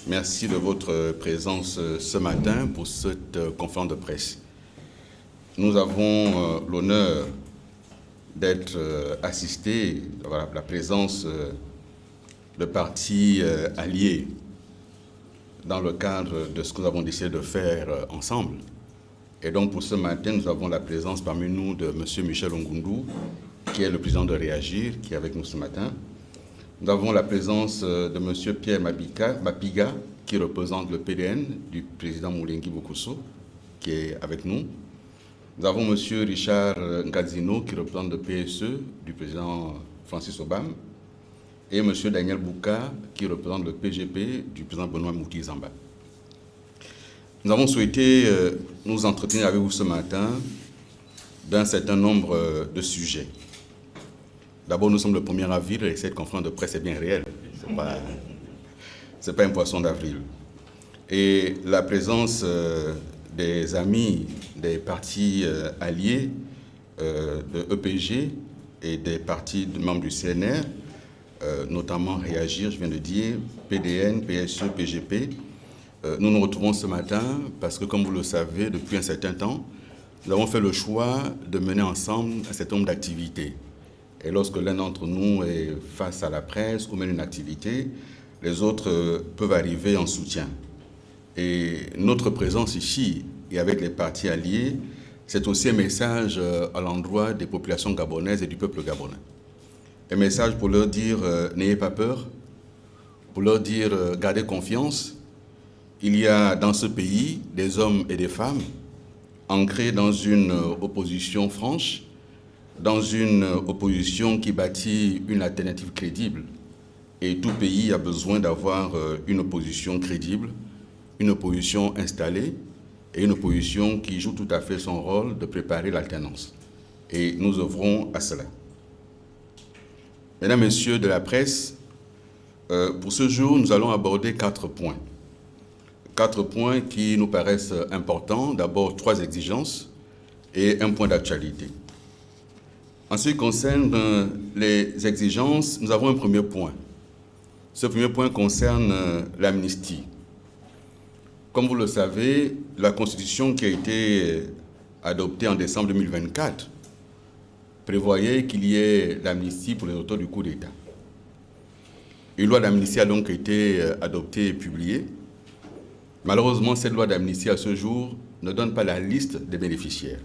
Merci de votre présence ce matin pour cette conférence de presse. Nous avons l'honneur d'être assistés à la présence de partis alliés dans le cadre de ce que nous avons décidé de faire ensemble. Et donc pour ce matin, nous avons la présence parmi nous de M. Michel Ongundu, qui est le président de Réagir, qui est avec nous ce matin. Nous avons la présence de M. Pierre Mapiga, qui représente le PDN du président Moulengi Bokosso, qui est avec nous. Nous avons M. Richard Ngazino, qui représente le PSE du président Francis Obam, et M. Daniel Bouka, qui représente le PGP du président Benoît Mouti Zamba. Nous avons souhaité nous entretenir avec vous ce matin d'un certain nombre de sujets. D'abord, nous sommes le 1er avril et cette conférence de presse est bien réelle. Ce n'est pas un poisson d'avril. Et la présence des amis des partis alliés de EPG et des partis membres du CNR, notamment Réagir, je viens de dire, PDN, PSE, PGP, nous nous retrouvons ce matin parce que, comme vous le savez, depuis un certain temps, nous avons fait le choix de mener ensemble un certain nombre d'activités. Et lorsque l'un d'entre nous est face à la presse ou mène une activité, les autres peuvent arriver en soutien. Et notre présence ici et avec les partis alliés, c'est aussi un message à l'endroit des populations gabonaises et du peuple gabonais. Un message pour leur dire n'ayez pas peur, pour leur dire gardez confiance. Il y a dans ce pays des hommes et des femmes ancrés dans une opposition franche, dans une opposition qui bâtit une alternative crédible. Et tout pays a besoin d'avoir une opposition crédible, une opposition installée et une opposition qui joue tout à fait son rôle de préparer l'alternance. Et nous œuvrons à cela. Mesdames, Messieurs de la presse, pour ce jour, nous allons aborder 4 points. 4 points qui nous paraissent importants. D'abord, 3 exigences et un point d'actualité. En ce qui concerne les exigences, nous avons un premier point. Ce premier point concerne l'amnistie. Comme vous le savez, la Constitution qui a été adoptée en décembre 2024 prévoyait qu'il y ait l'amnistie pour les auteurs du coup d'État. Une loi d'amnistie a donc été adoptée et publiée. Malheureusement, cette loi d'amnistie à ce jour ne donne pas la liste des bénéficiaires.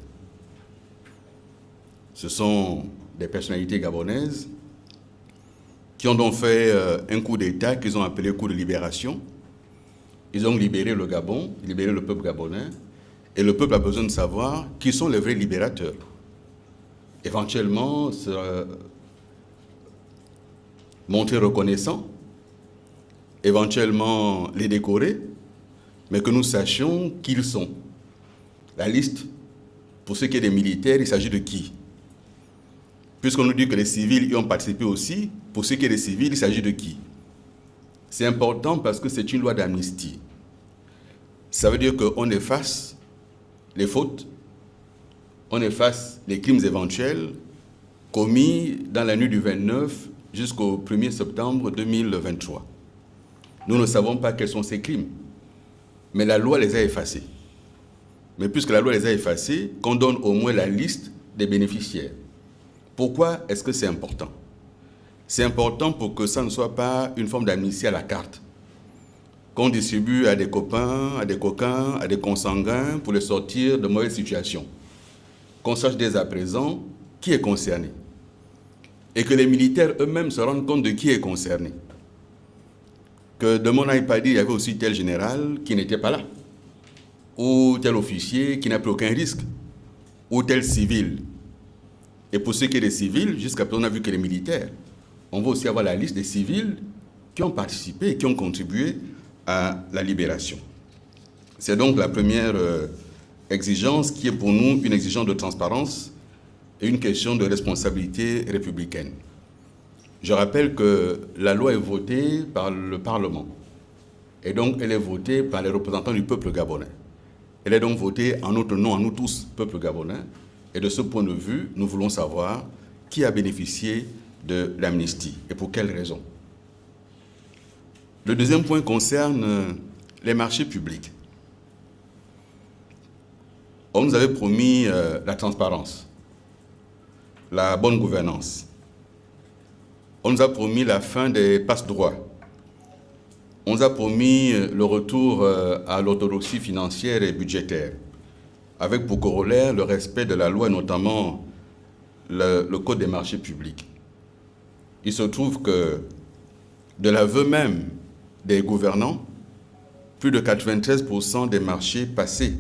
Ce sont des personnalités gabonaises qui ont donc fait un coup d'État qu'ils ont appelé coup de libération. Ils ont libéré le Gabon, libéré le peuple gabonais, et le peuple a besoin de savoir qui sont les vrais libérateurs. Éventuellement, se montrer reconnaissant, éventuellement les décorer, mais que nous sachions qui ils sont. La liste, pour ce qui est des militaires, il s'agit de qui? Puisqu'on nous dit que les civils y ont participé aussi, pour ce qui est des civils, il s'agit de qui? C'est important parce que c'est une loi d'amnistie. Ça veut dire qu'on efface les fautes, on efface les crimes éventuels commis dans la nuit du 29 jusqu'au 1er septembre 2023. Nous ne savons pas quels sont ces crimes, mais la loi les a effacés. Mais puisque la loi les a effacés, qu'on donne au moins la liste des bénéficiaires. Pourquoi est-ce que c'est important? C'est important pour que ça ne soit pas une forme d'amnistie à la carte, qu'on distribue à des copains, à des coquins, à des consanguins pour les sortir de mauvaises situations. Qu'on sache dès à présent qui est concerné. Et que les militaires eux-mêmes se rendent compte de qui est concerné. Que demain on n'aille pas dire qu'il y avait aussi tel général qui n'était pas là, ou tel officier qui n'a pris aucun risque, ou tel civil. Et pour ce qui est des civils, jusqu'à présent on a vu que les militaires, on va aussi avoir la liste des civils qui ont participé et qui ont contribué à la libération. C'est donc la première exigence qui est pour nous une exigence de transparence et une question de responsabilité républicaine. Je rappelle que la loi est votée par le Parlement et donc elle est votée par les représentants du peuple gabonais. Elle est donc votée en notre nom, à nous tous, peuple gabonais. Et de ce point de vue, nous voulons savoir qui a bénéficié de l'amnistie et pour quelles raisons. Le deuxième point concerne les marchés publics. On nous avait promis la transparence, la bonne gouvernance. On nous a promis la fin des passe-droits. On nous a promis le retour à l'orthodoxie financière et budgétaire, avec pour corollaire le respect de la loi, notamment le Code des marchés publics. Il se trouve que, de l'aveu même des gouvernants, plus de 93% des marchés passés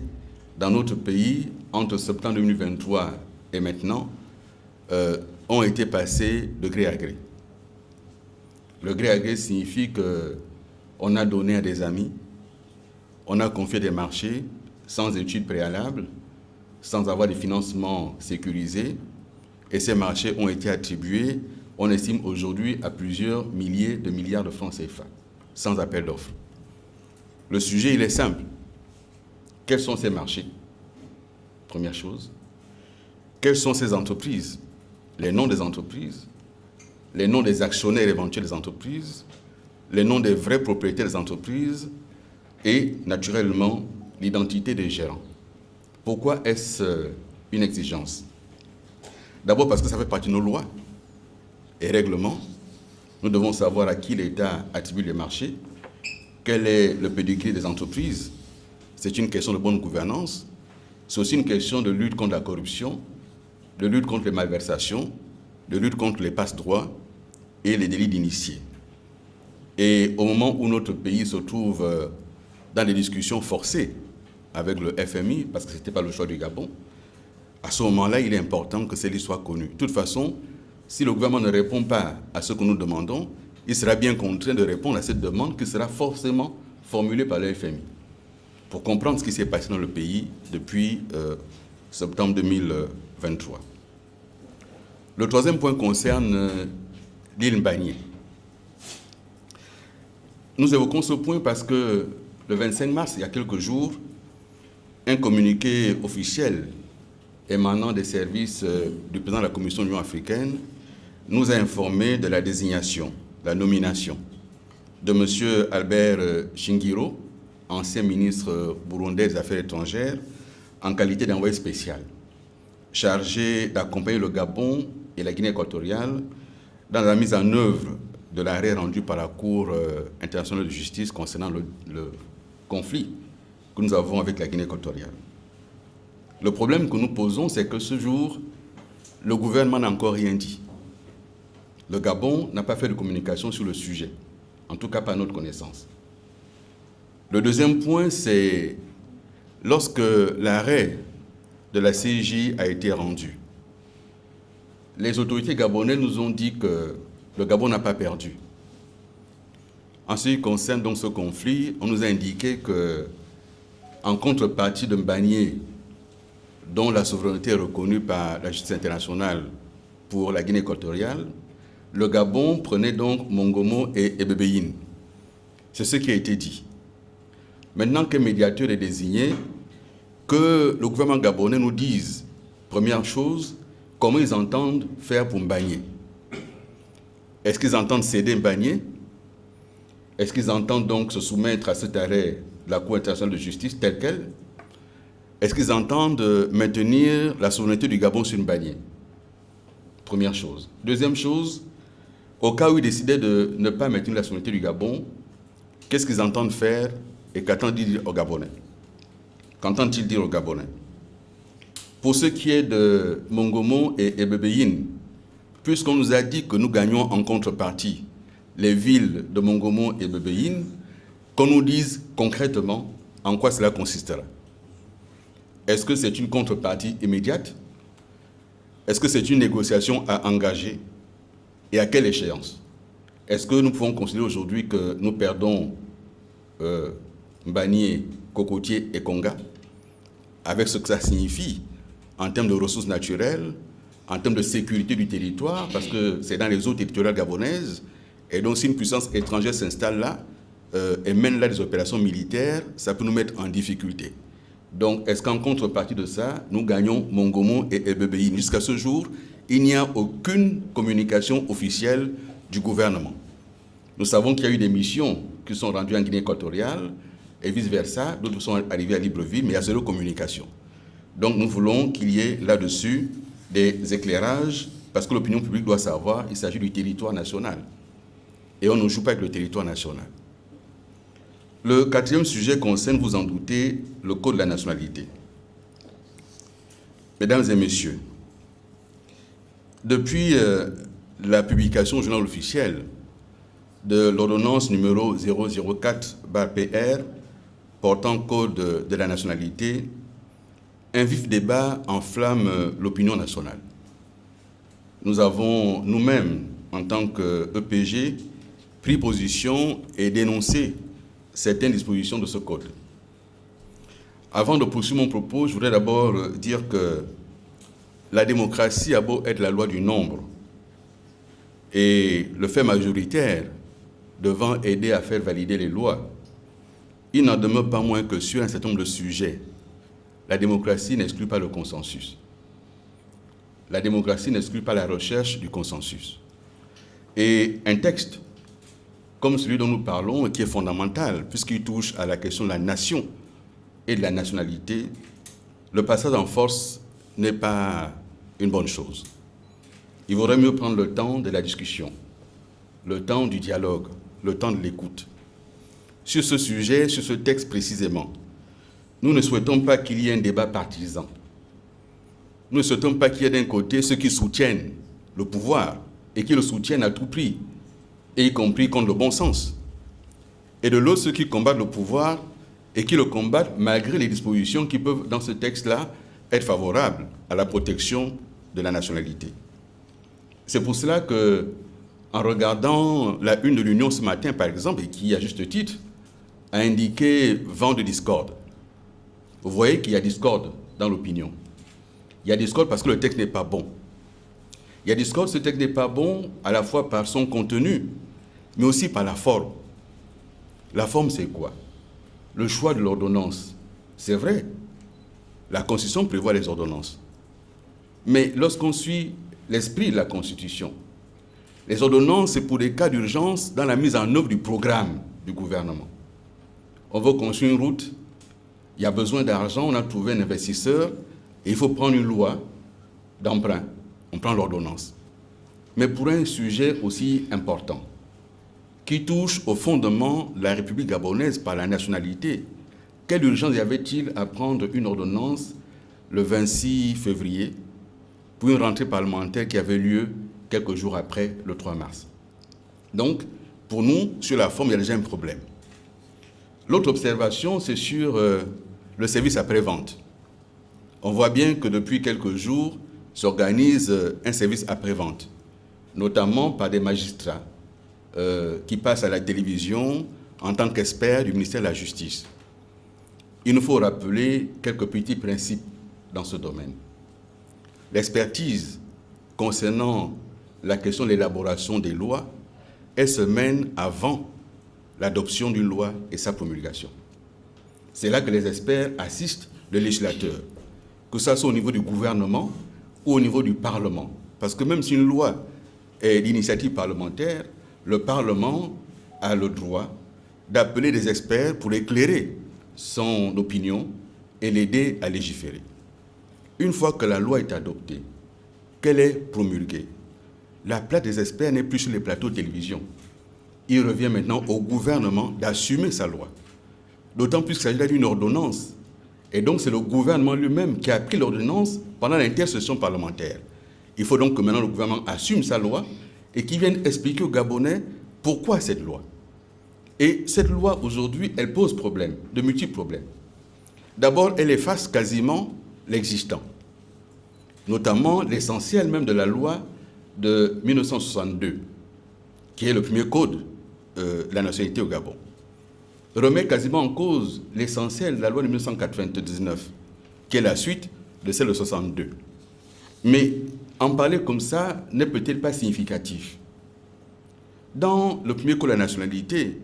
dans notre pays entre septembre 2023 et maintenant ont été passés de gré à gré. Le gré à gré signifie qu'on a donné à des amis, on a confié des marchés sans études préalables, sans avoir des financements sécurisés, et ces marchés ont été attribués, on estime aujourd'hui, à plusieurs milliers de milliards de francs CFA, sans appel d'offres. Le sujet, il est simple. Quels sont ces marchés? Première chose. Quelles sont ces entreprises? Les noms des entreprises, les noms des actionnaires éventuels des entreprises, les noms des vrais propriétaires des entreprises et, naturellement, l'identité des gérants. Pourquoi est-ce une exigence? D'abord parce que ça fait partie de nos lois et règlements. Nous devons savoir à qui l'État attribue les marchés, quel est le pédigré des entreprises. C'est une question de bonne gouvernance. C'est aussi une question de lutte contre la corruption, de lutte contre les malversations, de lutte contre les passe-droits et les délits d'initiés. Et au moment où notre pays se trouve dans des discussions forcées avec le FMI, parce que ce n'était pas le choix du Gabon, à ce moment-là, il est important que celle-ci soit connue. De toute façon, si le gouvernement ne répond pas à ce que nous demandons, il sera bien contraint de répondre à cette demande qui sera forcément formulée par le FMI, pour comprendre ce qui s'est passé dans le pays depuis septembre 2023. Le troisième point concerne l'île Mbagnier. Nous évoquons ce point parce que le 25 mars, il y a quelques jours, un communiqué officiel émanant des services du président de la Commission de l'Union africaine nous a informé de la désignation, la nomination de M. Albert Shingiro, ancien ministre burundais des Affaires étrangères, en qualité d'envoyé spécial, chargé d'accompagner le Gabon et la Guinée équatoriale dans la mise en œuvre de l'arrêt rendu par la Cour internationale de justice concernant le conflit que nous avons avec la Guinée équatoriale. Le problème que nous posons, c'est que ce jour, le gouvernement n'a encore rien dit. Le Gabon n'a pas fait de communication sur le sujet, en tout cas pas à notre connaissance. Le deuxième point, c'est lorsque l'arrêt de la CIJ a été rendu, les autorités gabonaises nous ont dit que le Gabon n'a pas perdu. En ce qui concerne donc ce conflit, on nous a indiqué qu'en contrepartie de Mbagnier, dont la souveraineté est reconnue par la justice internationale pour la Guinée équatoriale, le Gabon prenait donc Mongomo et Ebebeyine. C'est ce qui a été dit. Maintenant qu'un médiateur est désigné, que le gouvernement gabonais nous dise, première chose, comment ils entendent faire pour Mbagnier. Est-ce qu'ils entendent céder Mbagnier? Est-ce qu'ils entendent donc se soumettre à cet arrêt de la Cour internationale de justice tel quel? Est-ce qu'ils entendent maintenir la souveraineté du Gabon sur Mbagnier? Première chose. Deuxième chose, au cas où ils décidaient de ne pas maintenir la souveraineté du Gabon, qu'est-ce qu'ils entendent faire et qu'entendent-ils dire aux Gabonais? Qu'entendent-ils dire aux Gabonais? Pour ce qui est de Mongomo et Ebebeyine, puisqu'on nous a dit que nous gagnons en contrepartie les villes de Mongomo et Ebebeyine, qu'on nous dise concrètement en quoi cela consistera. Est-ce que c'est une contrepartie immédiate? Est-ce que c'est une négociation à engager? Et à quelle échéance? Est-ce que nous pouvons considérer aujourd'hui que nous perdons Mbagnier, Cocotier et Konga, avec ce que ça signifie en termes de ressources naturelles, en termes de sécurité du territoire, parce que c'est dans les eaux territoriales gabonaises, et donc si une puissance étrangère s'installe là et mène là des opérations militaires, ça peut nous mettre en difficulté. Donc, est-ce qu'en contrepartie de ça, nous gagnons Mongomo et Ebebeyine? Jusqu'à ce jour, il n'y a aucune communication officielle du gouvernement. Nous savons qu'il y a eu des missions qui sont rendus en Guinée équatoriale et vice-versa. D'autres sont arrivés à Libreville, mais il y a zéro communication. Donc nous voulons qu'il y ait là-dessus des éclairages, parce que l'opinion publique doit savoir qu'il s'agit du territoire national. Et on ne joue pas avec le territoire national. Le quatrième sujet concerne, vous en doutez, le code de la nationalité. Mesdames et messieurs, depuis la publication au journal officiel de l'ordonnance numéro 004/PR portant code de la nationalité, un vif débat enflamme l'opinion nationale. Nous avons nous-mêmes, en tant qu'EPG, pris position et dénoncé certaines dispositions de ce code. Avant de poursuivre mon propos, je voudrais d'abord dire que la démocratie a beau être la loi du nombre et le fait majoritaire devant aider à faire valider les lois, il n'en demeure pas moins que sur un certain nombre de sujets, la démocratie n'exclut pas le consensus. La démocratie n'exclut pas la recherche du consensus. Et un texte comme celui dont nous parlons, qui est fondamental, puisqu'il touche à la question de la nation et de la nationalité, le passage en force n'est pas une bonne chose. Il vaudrait mieux prendre le temps de la discussion, le temps du dialogue, le temps de l'écoute. Sur ce sujet, sur ce texte précisément, nous ne souhaitons pas qu'il y ait un débat partisan. Nous ne souhaitons pas qu'il y ait d'un côté ceux qui soutiennent le pouvoir et qui le soutiennent à tout prix, et y compris contre le bon sens. Et de l'autre, ceux qui combattent le pouvoir et qui le combattent malgré les dispositions qui peuvent, dans ce texte-là, être favorables à la protection de la nationalité. C'est pour cela que, en regardant la une de l'Union ce matin, par exemple, et qui, à juste titre, a indiqué vent de discorde. Vous voyez qu'il y a discorde dans l'opinion. Il y a discorde parce que le texte n'est pas bon. Il y a discorde, ce texte n'est pas bon à la fois par son contenu, mais aussi par la forme. La forme, c'est quoi? Le choix de l'ordonnance. C'est vrai, la Constitution prévoit les ordonnances. Mais lorsqu'on suit l'esprit de la Constitution, les ordonnances, c'est pour des cas d'urgence dans la mise en œuvre du programme du gouvernement. On veut construire une route, il y a besoin d'argent, on a trouvé un investisseur, et il faut prendre une loi d'emprunt. On prend l'ordonnance. Mais pour un sujet aussi important, qui touche au fondement de la République gabonaise par la nationalité, quelle urgence y avait-il à prendre une ordonnance le 26 février pour une rentrée parlementaire qui avait lieu quelques jours après, le 3 mars? Donc, pour nous, sur la forme, il y a déjà un problème. L'autre observation, c'est sur le service après-vente. On voit bien que depuis quelques jours, s'organise un service après-vente, notamment par des magistrats qui passent à la télévision en tant qu'experts du ministère de la Justice. Il nous faut rappeler quelques petits principes dans ce domaine. L'expertise concernant la question de l'élaboration des lois, elle se mène avant l'adoption d'une loi et sa promulgation. C'est là que les experts assistent le législateur, que ce soit au niveau du gouvernement ou au niveau du Parlement. Parce que même si une loi est d'initiative parlementaire, le Parlement a le droit d'appeler des experts pour éclairer son opinion et l'aider à légiférer. Une fois que la loi est adoptée, qu'elle est promulguée, la place des experts n'est plus sur les plateaux de télévision. Il revient maintenant au gouvernement d'assumer sa loi. D'autant plus qu'il s'agit là d'une ordonnance. Et donc, c'est le gouvernement lui-même qui a pris l'ordonnance pendant l'intercession parlementaire. Il faut donc que maintenant le gouvernement assume sa loi et qu'il vienne expliquer aux Gabonais pourquoi cette loi. Et cette loi, aujourd'hui, elle pose problème, de multiples problèmes. D'abord, elle efface quasiment l'existant, notamment l'essentiel même de la loi de 1962, qui est le premier code de la nationalité au Gabon. Remet quasiment en cause l'essentiel de la loi de 1999, qui est la suite de celle de 62. Mais en parler comme ça n'est peut-être pas significatif. Dans le premier code de la nationalité,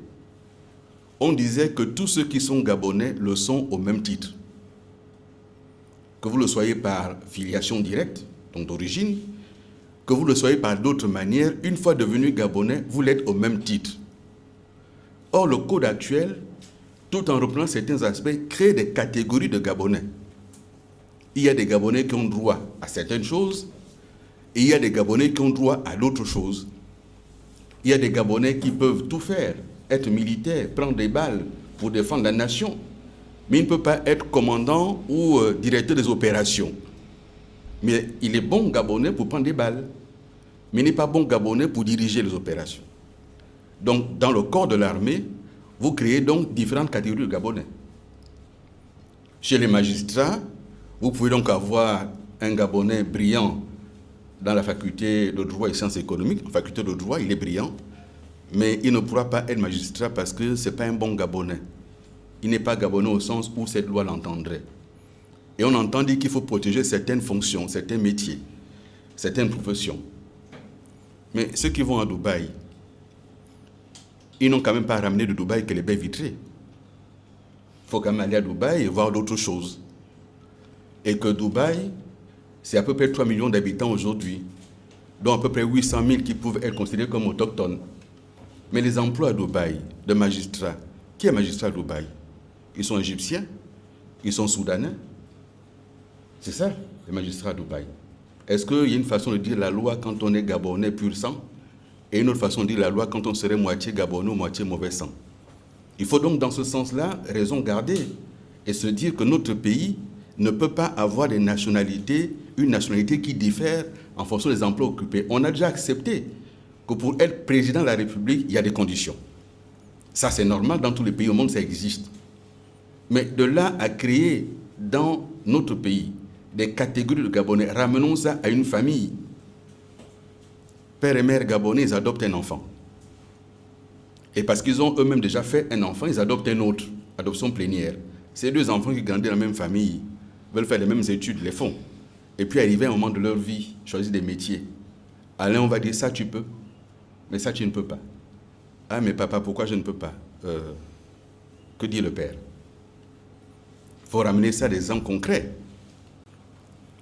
on disait que tous ceux qui sont gabonais le sont au même titre. Que vous le soyez par filiation directe, donc d'origine, que vous le soyez par d'autres manières, une fois devenu gabonais, vous l'êtes au même titre. Or, le code actuel, tout en reprenant certains aspects, crée des catégories de Gabonais. Il y a des Gabonais qui ont droit à certaines choses, et il y a des Gabonais qui ont droit à d'autres choses. Il y a des Gabonais qui peuvent tout faire, être militaires, prendre des balles pour défendre la nation, mais il ne peut pas être commandant ou directeur des opérations. Mais il est bon Gabonais pour prendre des balles, mais il n'est pas bon Gabonais pour diriger les opérations. Donc, dans le corps de l'armée, vous créez donc différentes catégories de Gabonais. Chez les magistrats, vous pouvez donc avoir un Gabonais brillant dans la faculté de droit et sciences économiques. En faculté de droit, il est brillant, mais il ne pourra pas être magistrat parce que ce n'est pas un bon Gabonais. Il n'est pas Gabonais au sens où cette loi l'entendrait. Et on entend dire qu'il faut protéger certaines fonctions, certains métiers, certaines professions. Mais ceux qui vont à Dubaï, ils n'ont quand même pas ramené de Dubaï que les baies vitrées. Il faut quand même aller à Dubaï et voir d'autres choses. Et que Dubaï, c'est à peu près 3 millions d'habitants aujourd'hui, dont à peu près 800 000 qui peuvent être considérés comme autochtones. Mais les emplois à Dubaï de magistrats, qui est magistrat à Dubaï? Ils sont égyptiens, ils sont soudanais. C'est ça, les magistrats à Dubaï. Est-ce qu'il y a une façon de dire la loi quand on est gabonais pur sang et une autre façon de dire la loi quand on serait moitié gabonais ou moitié mauvais sang? Il faut donc dans ce sens-là raison garder et se dire que notre pays ne peut pas avoir des nationalités, une nationalité qui diffère en fonction des emplois occupés. On a déjà accepté que pour être président de la République, il y a des conditions. Ça, c'est normal, dans tous les pays au monde, ça existe. Mais de là à créer dans notre pays des catégories de Gabonais, ramenons ça à une famille. Père et mère gabonais, ils adoptent un enfant. Et parce qu'ils ont eux-mêmes déjà fait un enfant, ils adoptent un autre, adoption plénière. Ces deux enfants qui grandissent dans la même famille, veulent faire les mêmes études, les font. Et puis arriver à un moment de leur vie, choisir des métiers. À l'un, on va dire, ça tu peux, mais ça tu ne peux pas. Ah, mais papa, pourquoi je ne peux pas? Que dit le père? Il faut ramener ça à des exemples concrets.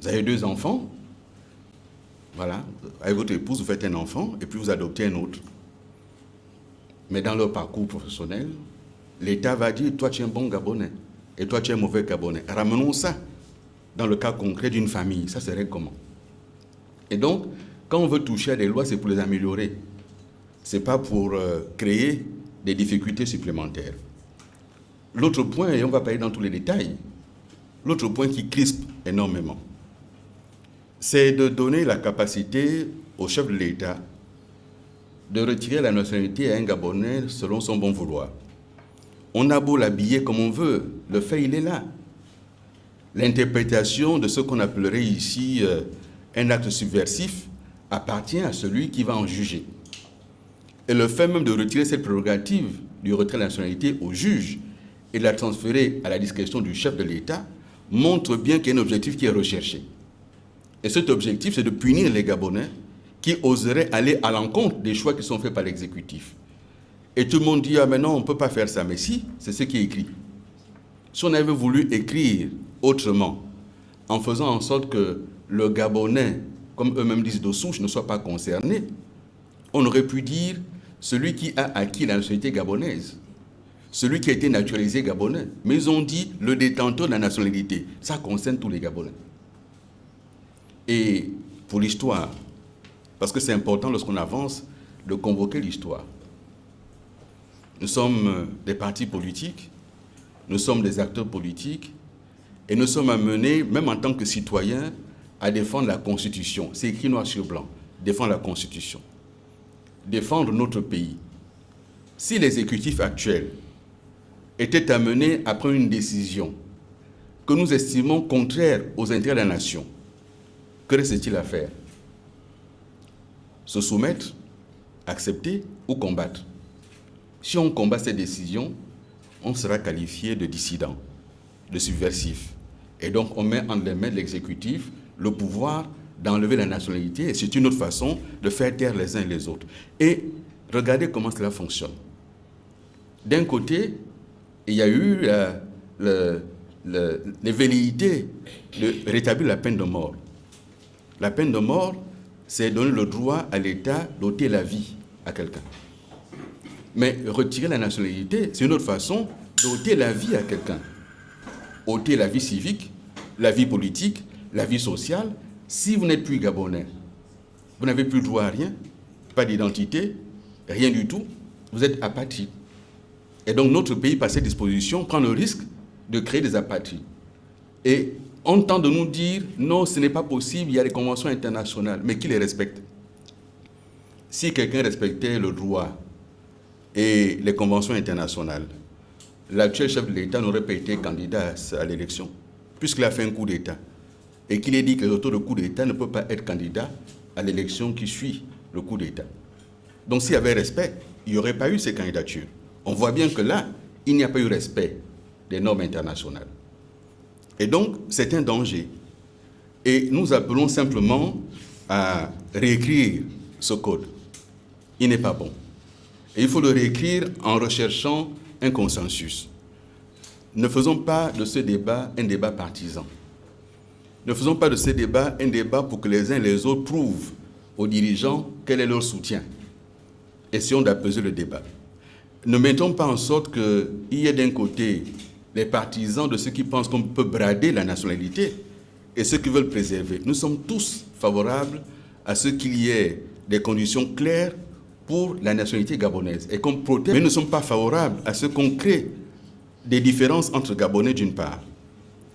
Vous avez deux enfants, voilà, avec votre épouse, vous faites un enfant, et puis vous adoptez un autre. Mais dans leur parcours professionnel, l'État va dire, toi tu es un bon Gabonais, et toi tu es un mauvais Gabonais. Ramenons ça dans le cas concret d'une famille. Ça serait comment? Et donc, quand on veut toucher à des lois, c'est pour les améliorer. Ce n'est pas pour créer des difficultés supplémentaires. L'autre point, et on va parler dans tous les détails, l'autre point qui crispe énormément, c'est de donner la capacité au chef de l'État de retirer la nationalité à un Gabonais selon son bon vouloir. On a beau l'habiller comme on veut, le fait, il est là. L'interprétation de ce qu'on appellerait ici un acte subversif appartient à celui qui va en juger. Et le fait même de retirer cette prérogative du retrait de la nationalité au juge et de la transférer à la discrétion du chef de l'État montre bien qu'il y a un objectif qui est recherché. Et cet objectif, c'est de punir les Gabonais qui oseraient aller à l'encontre des choix qui sont faits par l'exécutif. Et tout le monde dit, ah mais non, on ne peut pas faire ça. Mais si, c'est ce qui est écrit. Si on avait voulu écrire autrement, en faisant en sorte que le Gabonais, comme eux-mêmes disent de souche, ne soit pas concerné, on aurait pu dire celui qui a acquis la nationalité gabonaise, celui qui a été naturalisé gabonais. Mais ils ont dit le détenteur de la nationalité. Ça concerne tous les Gabonais. Et pour l'histoire, parce que c'est important lorsqu'on avance de convoquer l'histoire. Nous sommes des partis politiques, nous sommes des acteurs politiques, et nous sommes amenés, même en tant que citoyens, à défendre la Constitution. C'est écrit noir sur blanc, défendre la Constitution, défendre notre pays. Si l'exécutif actuel était amené à prendre une décision que nous estimons contraire aux intérêts de la nation, que reste-t-il à faire? Se soumettre, accepter ou combattre? Si on combat cette décision, on sera qualifié de dissident, de subversif. Et donc on met entre les mains de l'exécutif le pouvoir d'enlever la nationalité, et c'est une autre façon de faire taire les uns et les autres. Et regardez comment cela fonctionne. D'un côté, il y a eu les velléités de rétablir la peine de mort. La peine de mort, c'est donner le droit à l'État d'ôter la vie à quelqu'un. Mais retirer la nationalité, c'est une autre façon d'ôter la vie à quelqu'un. Ôter la vie civique, la vie politique, la vie sociale. Si vous n'êtes plus gabonais, vous n'avez plus droit à rien, pas d'identité, rien du tout, vous êtes apatride. Et donc notre pays, par cette disposition, prend le risque de créer des apatrides. Et on tente de nous dire, non, ce n'est pas possible, il y a des conventions internationales, mais qui les respecte? Si quelqu'un respectait le droit et les conventions internationales, l'actuel chef de l'État n'aurait pas été candidat à l'élection, puisqu'il a fait un coup d'État. Et qu'il ait dit que les auteurs de coup d'État ne peuvent pas être candidats à l'élection qui suit le coup d'État. Donc s'il y avait respect, il n'y aurait pas eu ces candidatures. On voit bien que là, il n'y a pas eu respect des normes internationales. Et donc, c'est un danger. Et nous appelons simplement à réécrire ce code. Il n'est pas bon. Et il faut le réécrire en recherchant un consensus. Ne faisons pas de ce débat un débat partisan. Ne faisons pas de ce débat un débat pour que les uns et les autres prouvent aux dirigeants quel est leur soutien. Essayons d'apaiser le débat. Ne mettons pas en sorte qu'il y ait d'un côté les partisans de ceux qui pensent qu'on peut brader la nationalité et ceux qui veulent préserver. Nous sommes tous favorables à ce qu'il y ait des conditions claires pour la nationalité gabonaise et qu'on protège. Mais nous ne sommes pas favorables à ce qu'on crée des différences entre Gabonais d'une part.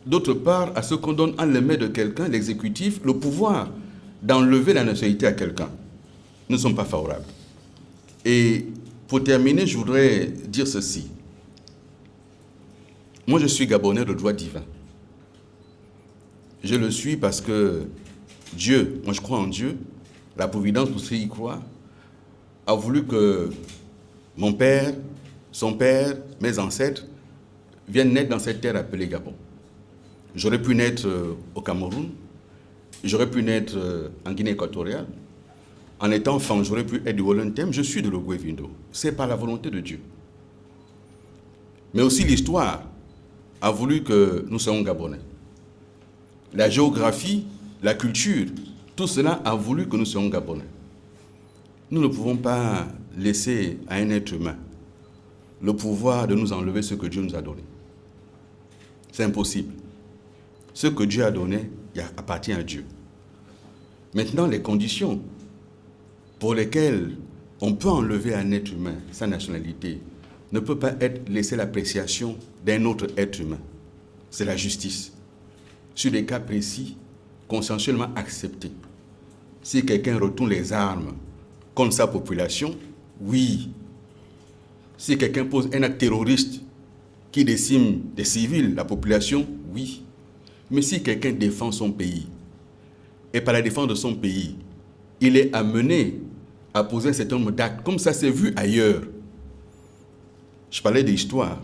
D'autre part, à ce qu'on donne en les mains de quelqu'un, l'exécutif, le pouvoir d'enlever la nationalité à quelqu'un. Nous ne sommes pas favorables. Et pour terminer, je voudrais dire ceci. Moi, je suis Gabonais de droit divin. Je le suis parce que Dieu, moi je crois en Dieu, la providence pour ceux qui y croient, a voulu que mon père, son père, mes ancêtres viennent naître dans cette terre appelée Gabon. J'aurais pu naître au Cameroun, j'aurais pu naître en Guinée équatoriale. En étant enfant, j'aurais pu être du Wollontem, je suis de l'Ogooué-Vindo. C'est par la volonté de Dieu. Mais aussi l'histoire a voulu que nous soyons Gabonais. La géographie, la culture, tout cela a voulu que nous soyons Gabonais. Nous ne pouvons pas laisser à un être humain le pouvoir de nous enlever ce que Dieu nous a donné. C'est impossible. Ce que Dieu a donné appartient à Dieu. Maintenant, les conditions pour lesquelles on peut enlever à un être humain sa nationalité ne peut pas être laissé l'appréciation d'un autre être humain. C'est la justice. Sur des cas précis, consensuellement acceptés. Si quelqu'un retourne les armes contre sa population, oui. Si quelqu'un pose un acte terroriste qui décime des civils, la population, oui. Mais si quelqu'un défend son pays, et par la défense de son pays, il est amené à poser un certain nombre d'actes, comme ça s'est vu ailleurs. Je parlais de l'histoire.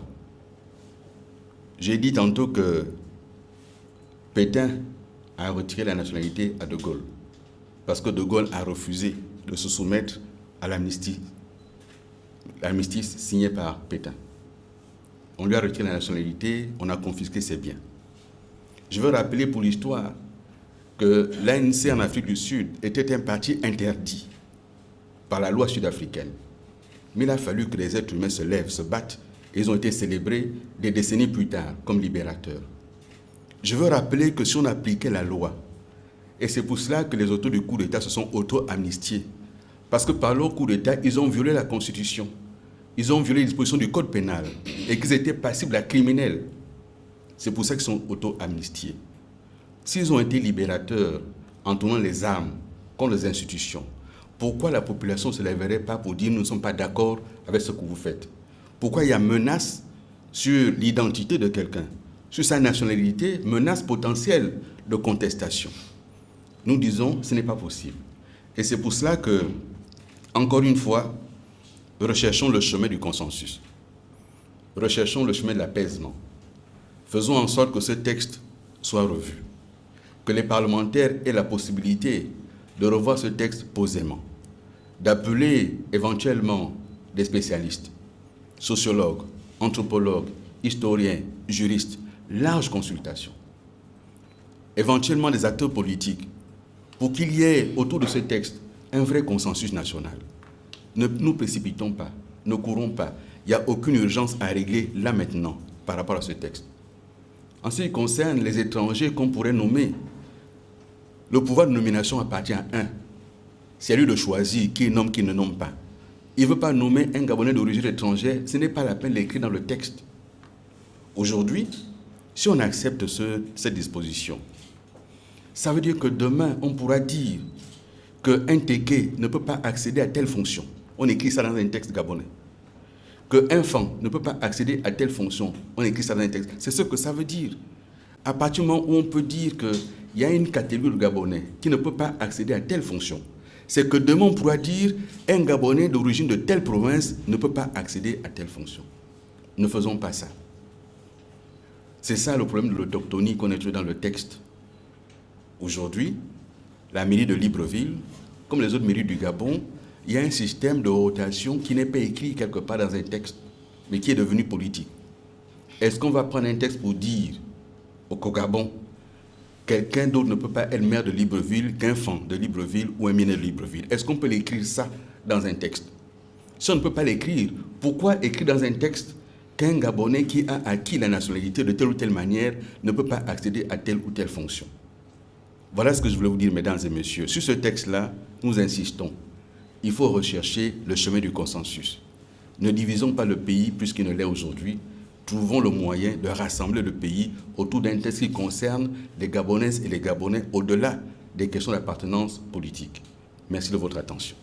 J'ai dit tantôt que Pétain a retiré la nationalité à De Gaulle, parce que De Gaulle a refusé de se soumettre à l'amnistie. L'amnistie signée par Pétain. On lui a retiré la nationalité, on a confisqué ses biens. Je veux rappeler pour l'histoire que l'ANC en Afrique du Sud était un parti interdit par la loi sud-africaine. Mais il a fallu que les êtres humains se lèvent, se battent, et ils ont été célébrés des décennies plus tard comme libérateurs. Je veux rappeler que si on appliquait la loi, et c'est pour cela que les auteurs du coup d'État se sont auto-amnistiés, parce que par leur coup d'État, ils ont violé la Constitution, ils ont violé les dispositions du Code pénal, et qu'ils étaient passibles à criminels. C'est pour ça qu'ils sont auto-amnistiés. S'ils ont été libérateurs en tournant les armes contre les institutions, pourquoi la population ne se lèverait pas pour dire « nous ne sommes pas d'accord avec ce que vous faites » Pourquoi il y a menace sur l'identité de quelqu'un, sur sa nationalité, menace potentielle de contestation? Nous disons ce n'est pas possible. Et c'est pour cela que, encore une fois, recherchons le chemin du consensus. Recherchons le chemin de l'apaisement. Faisons en sorte que ce texte soit revu. Que les parlementaires aient la possibilité de revoir ce texte posément. D'appeler éventuellement des spécialistes, sociologues, anthropologues, historiens, juristes, large consultation. Éventuellement des acteurs politiques, pour qu'il y ait autour de ce texte un vrai consensus national. Ne nous précipitons pas. ne courons pas. Il n'y a aucune urgence à régler là maintenant par rapport à ce texte. En ce qui concerne les étrangers qu'on pourrait nommer, le pouvoir de nomination appartient à un. C'est à lui de choisir qui nomme, qui ne nomme pas. Il ne veut pas nommer un Gabonais d'origine étrangère, ce n'est pas la peine de l'écrire dans le texte. Aujourd'hui, si on accepte cette disposition, ça veut dire que demain, on pourra dire qu'un Téké ne peut pas accéder à telle fonction. On écrit ça dans un texte gabonais. Qu'un Fan ne peut pas accéder à telle fonction. On écrit ça dans un texte. C'est ce que ça veut dire. À partir du moment où on peut dire qu'il y a une catégorie de Gabonais qui ne peut pas accéder à telle fonction, c'est que demain on pourra dire un Gabonais d'origine de telle province ne peut pas accéder à telle fonction. Ne faisons pas ça. C'est ça le problème de l'autochtonie qu'on a trouvé dans le texte. Aujourd'hui, la mairie de Libreville, comme les autres mairies du Gabon, il y a un système de rotation qui n'est pas écrit quelque part dans un texte, mais qui est devenu politique. Est-ce qu'on va prendre un texte pour dire au Gabon, quelqu'un d'autre ne peut pas être maire de Libreville qu'un Fan de Libreville ou un mineur de Libreville? Est-ce qu'on peut l'écrire ça dans un texte? Si on ne peut pas l'écrire, pourquoi écrire dans un texte qu'un Gabonais qui a acquis la nationalité de telle ou telle manière ne peut pas accéder à telle ou telle fonction? Voilà ce que je voulais vous dire, mesdames et messieurs. Sur ce texte-là, nous insistons. Il faut rechercher le chemin du consensus. Ne divisons pas le pays plus qu'il ne l'est aujourd'hui. Trouvons le moyen de rassembler le pays autour d'un texte qui concerne les Gabonaises et les Gabonais au-delà des questions d'appartenance politique. Merci de votre attention.